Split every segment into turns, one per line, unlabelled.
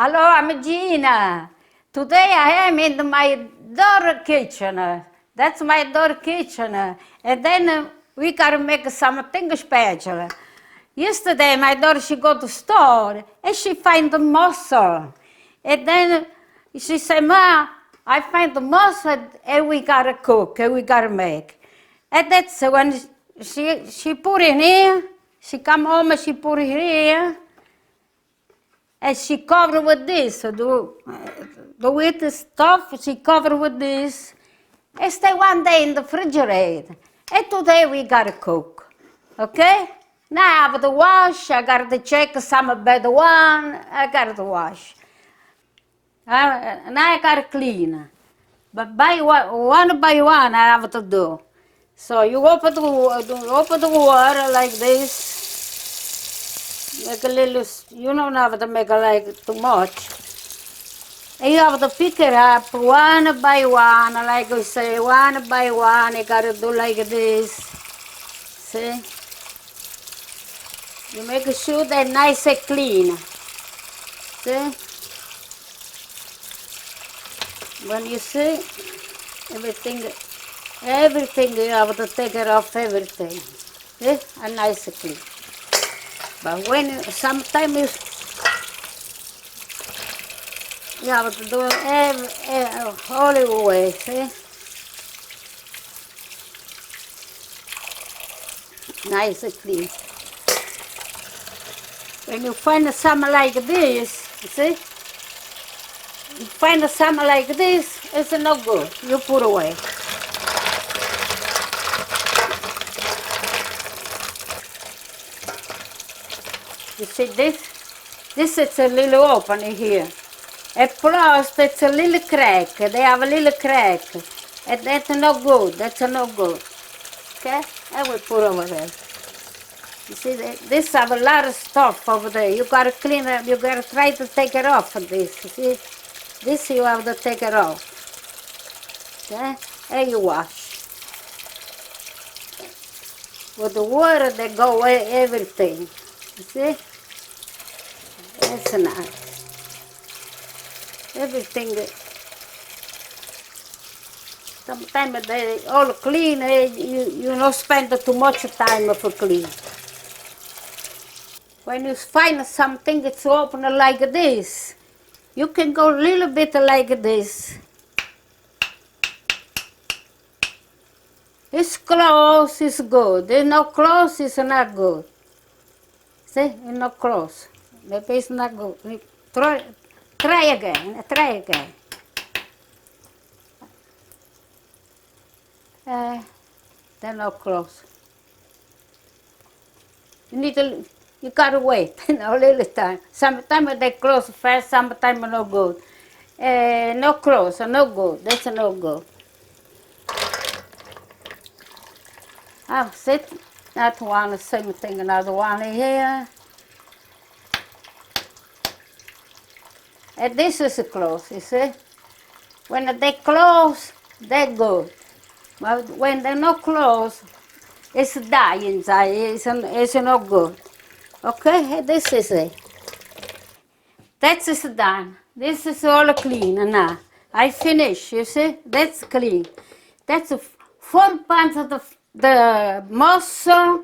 Hello, I'm Gina. Today I am in my door kitchen. That's my door kitchen. And then we gotta make something special. Yesterday my daughter, she go to store and she find the mussel. And then she say, Ma, I find the mussel and we gotta cook and we gotta make. And that's when she put it here. She come home and she put it here. And she covered with this, the wheat stuff, she covered with this. And stay one day in the refrigerator. And today we gotta cook, okay? Now I have to wash, I gotta check some bad one, I gotta wash. Now I gotta clean. But one by one I have to do. So you open the water like this. Make a little, you don't have to make it like too much. And you have to pick it up one by one, like we say, one by one. You gotta do like this. See? You make sure they're nice and clean. See? When you see everything you have to take it off everything. See? And nice and clean. But when sometimes you have to do it all way, see? Nice and clean. When you find something like this, see? You find something like this, it's not good. You put away. You see this? This is a little opening here. And plus, it's a little crack. They have a little crack. And that's not good. That's not good. Okay? I will put over there. You see, this have a lot of stuff over there. You gotta clean it. You gotta try to take it off of this. You see? This you have to take it off. Okay? And you wash. With the water, they go away everything. You see? That's nice. Everything. Sometimes they all clean. You don't spend too much time for clean. When you find something that's open like this, you can go a little bit like this. It's close, it's good. It's not close, it's not good. See, it's not close. Maybe it's not good. Try again, try again. They're not close. You gotta wait a little time. Sometimes they close fast, sometimes not good. Not close, not good. That's not good. I'll set that one, same thing, another one here. And this is close, you see? When they close, they're good. But when they're not close, it's die inside, it's not good. Okay, this is it. That is done. This is all clean now. I finish, you see? That's clean. That's 4 pounds of the mussel.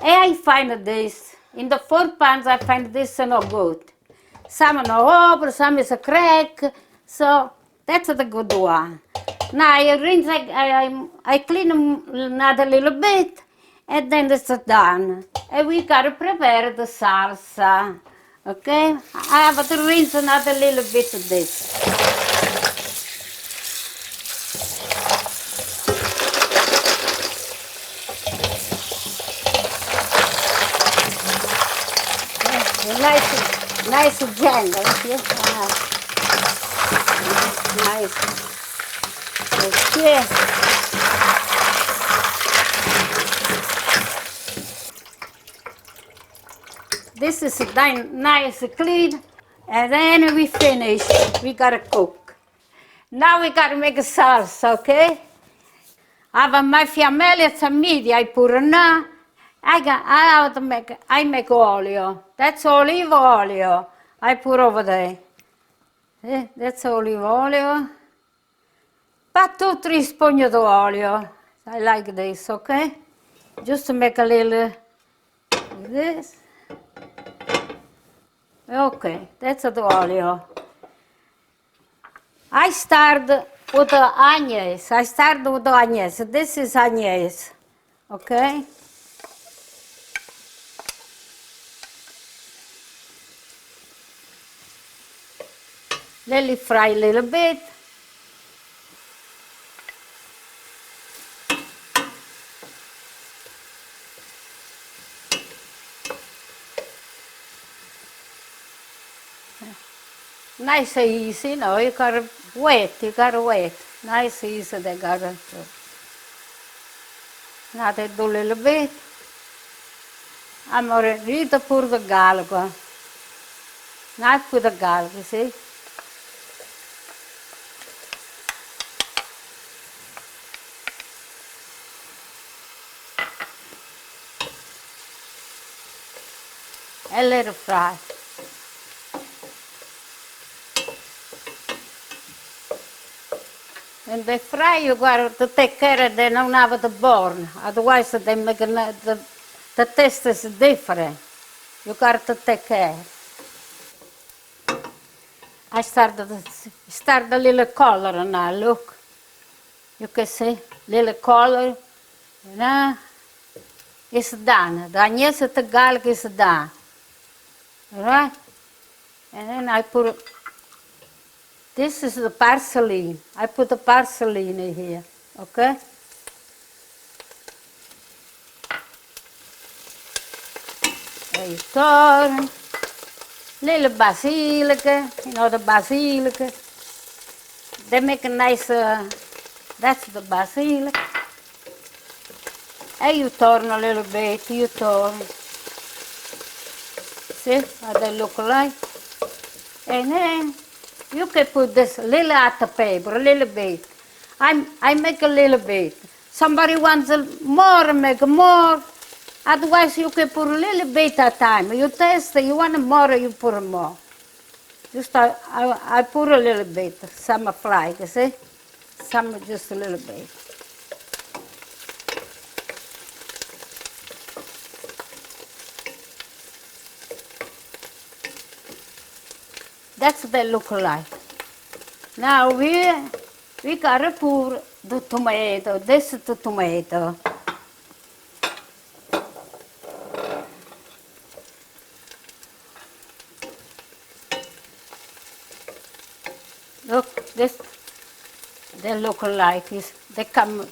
And I find this. In the 4 pounds, I find this not good. Some are not open, some is a crack. So that's the good one. Now I rinse, I clean another little bit, and then it's done. And we gotta prepare the salsa. Okay? I have to rinse another little bit of this. Nice gentle, see? Nice. Okay. This is done nice clean, and then we finish. We gotta cook. Now we gotta make a salsa, okay? I have my fiammelle, it's a media, I put it now. I make olio. That's olive oil I put over there. That's olive oil. About 2-3 spoons of oil. I like this, okay? Just to make a little like this. Okay, that's the oil. I start with the onions. This is onions, okay? Let it fry a little bit. Nice and easy, no, you gotta wait. Nice and easy, they gotta do. Now they do a little bit. I'm ready to put the garlic. Now I put the garlic, you see? And let it fry. When they fry, you got to take care they don't have to burn. Otherwise, they make the taste is different. You got to take care. I start a little color now. Look, you can see little color. You know, it's done. The onions and the garlic is done. All right, and then I put. This is the parsley. I put the parsley in here, okay? There you turn. Little basilic, you know the basilic. They make a nice, that's the basilic. And you turn a little bit, you turn. See how they look like? And then you can put this little hot pepper, a little bit. I make a little bit. Somebody wants more, make more. Otherwise, you can put a little bit at a time. You taste, you want more, you put more. Just I put a little bit, some fry, you see? Some just a little bit. That's what they look like. Now we gotta pour the tomato. This is the tomato. Look, this, they look like this. They come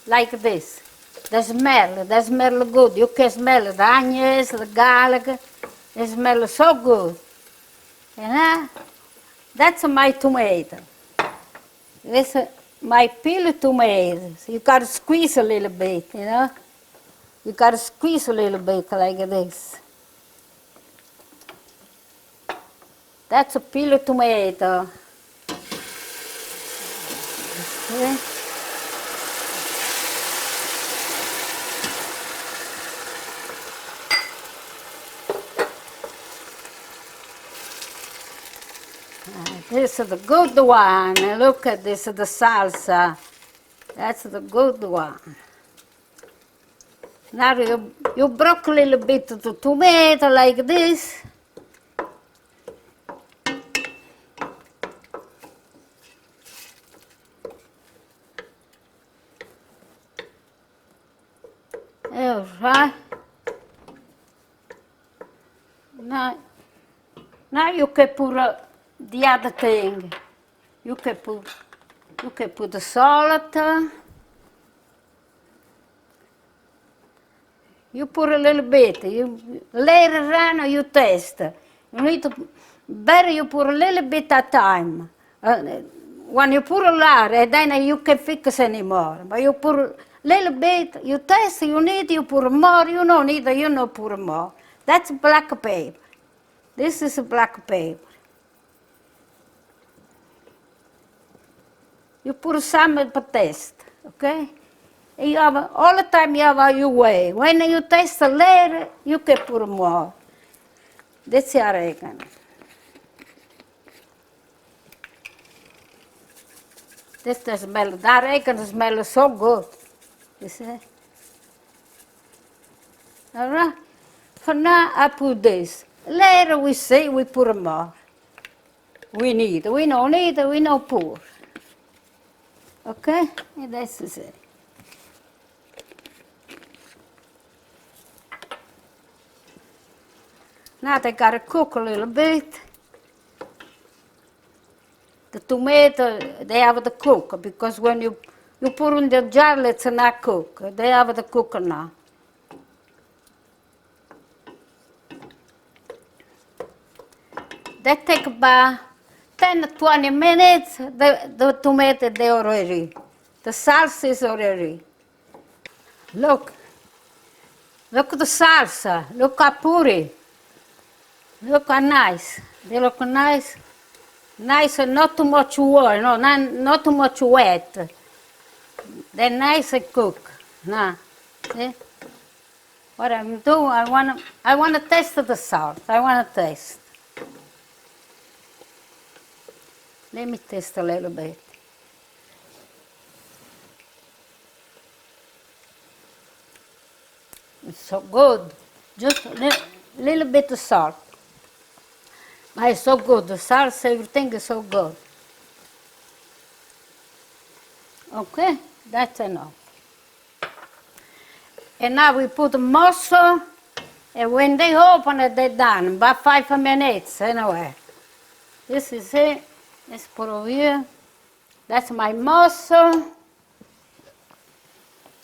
like this. They smell good. You can smell the onions, the garlic. They smell so good. You know? That's my tomato. This is my peeled tomatoes. You gotta squeeze a little bit, you know? You gotta squeeze a little bit like this. That's a peeled tomato. Okay. This is the good one. Look at this, the salsa. That's the good one. Now you broke a little bit of the tomato like this. All right. Now you can put the other thing. You can put the salt. You put a little bit. Later on you taste. You need to better you put a little bit at a time. When you put a lot, and then you can fix anymore. But you put a little bit, you taste, you put more, you don't need, you don't put more. That's black pepper. This is black pepper. You put some for taste, okay? And you have, all the time you have your way. When you taste later, you can put more. That's the oregano. This smell, that oregano smells so good. You see? All right? For now, I put this. Later we see, we put more. We don't need, we don't pour. Okay? And this is it. Now they gotta cook a little bit. The tomato, they have to cook, because when you put in the jar, it's not cook. They have to cook now. They take about 10 to 20 minutes, the tomato, they already. The salsa is already. Look at the salsa, look how pretty. Look how nice. They look nice. Nice and not too much water, no, not too much wet. They're nice and cook. Now, see? What I'm doing, I wanna taste the salt. I wanna taste. Let me taste a little bit. It's so good. Just a little bit of salt. But it's so good. The salsa, everything is so good. Okay, that's enough. And now we put the mussel, and when they open it, they're done. About 5 minutes, anyway. This is it. Let's put over here. That's my mussel.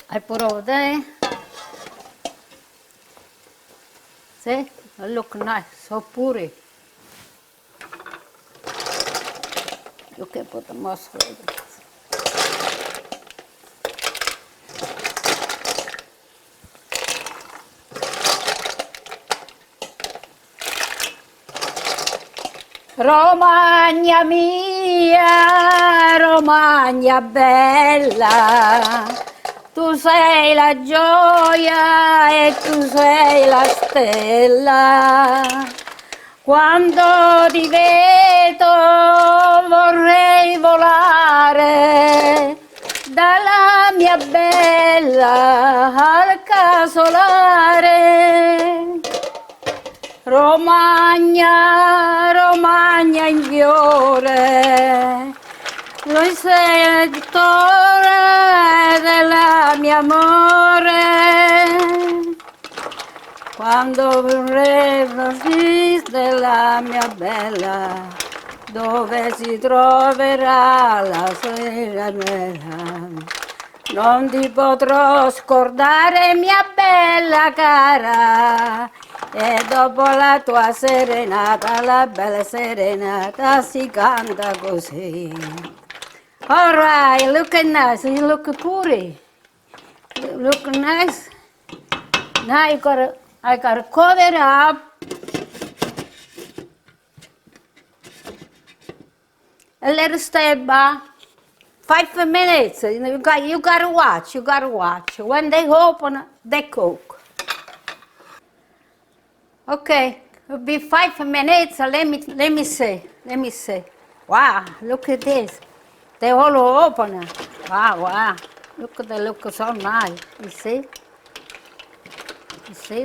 I put over there. See? It look nice, so pretty. You can put the mussel over there. Romagna mia, Romagna bella, tu sei la gioia e tu sei la stella. Quando ti vedo vorrei volare dalla mia bella al casolare. Romagna, Romagna in fiore, lui sei il dottore della mia amore. Quando vorrei della mia bella, dove si troverà la sera mera. Non ti potrò scordare, mia bella cara. E dopo la tua serenata, la bella serenata, si canta così. All right, look nice, you look pretty. Look nice. Now I gotta cover it up. And let it stay about 5 minutes. You gotta watch, When they open, they cook. Okay, it'll be 5 minutes. Let me see. Wow, look at this. They all open. Wow. They look so nice. You see?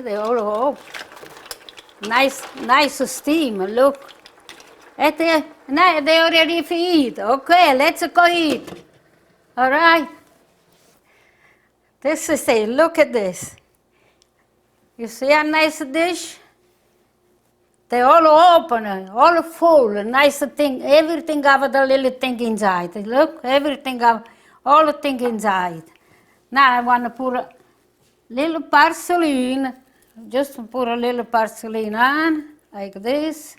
They all open. Nice steam. Look. They already eat. Okay, let's go eat. All right. This is it. Look at this. You see a nice dish? They all open, all full, nice thing. Everything have the little thing inside. Look, everything have all the thing inside. Now I want to put a little parsley in. Just put a little parsley on, like this.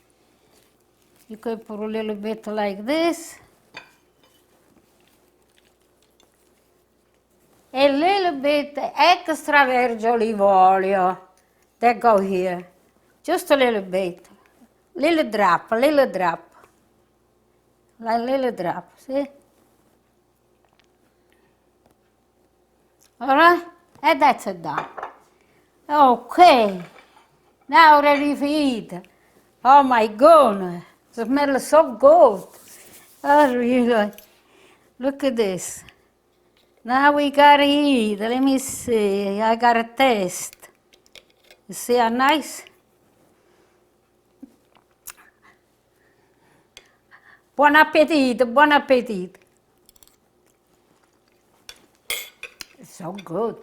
You can put a little bit like this. A little bit extra virgin olive oil. That go here. Just a little bit. Little drop. Like little drop, see? All right? And that's it done. Okay. Now ready to eat. Oh my goodness. It smells so good. Oh, really. Look at this. Now we gotta eat. Let me see. I gotta taste. You see how nice? Buon-A-Petitti, Buon-A-Petitti. It's so good.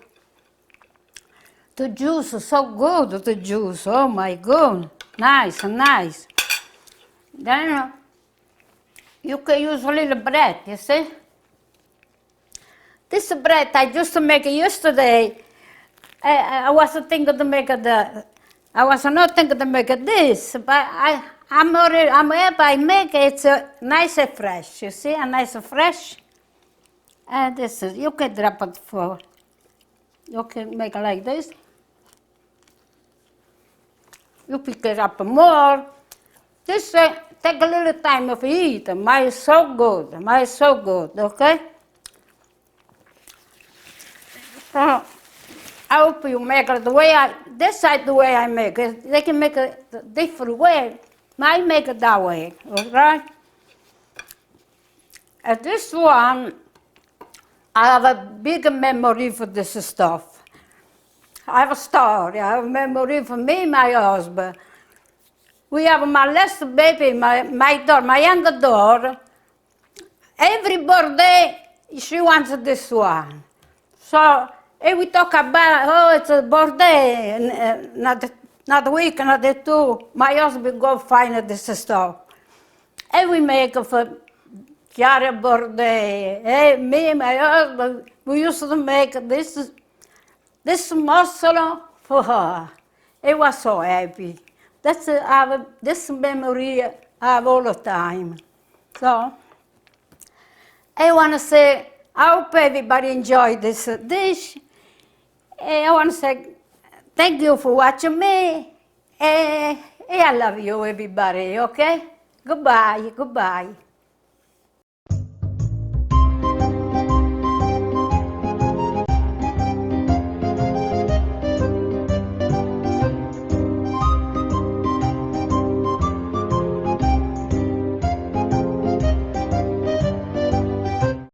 The juice is so good, the juice. Oh my God. Nice, nice. Then you can use a little bread, you see? This bread I just make yesterday. I wasn't thinking to make I was not thinking to make this, but I'm happy I make it. It's nice and fresh, you see, and nice and fresh. And this is, you can drop it for, you can make it like this. You pick it up more. This take a little time of eat. Mine is so good, mine is so good, okay? So, I hope you make it the way this side the way I make it. They can make it a different way. I make it that way, all right? And this one, I have a big memory for this stuff. I have a story, I have a memory for me and my husband. We have my last baby, my younger daughter. Every birthday, she wants this one. So, if we talk about, oh, it's a birthday, not a week, another two, my husband go find this stuff. And we make it for Chiara birthday. Hey, me and my husband, we used to make this mussel for her. It was so happy. That's this memory I have all the time. So, I want to say, I hope everybody enjoyed this dish. And I want to say thank you for watching me. And I love you, everybody, okay? Goodbye, goodbye.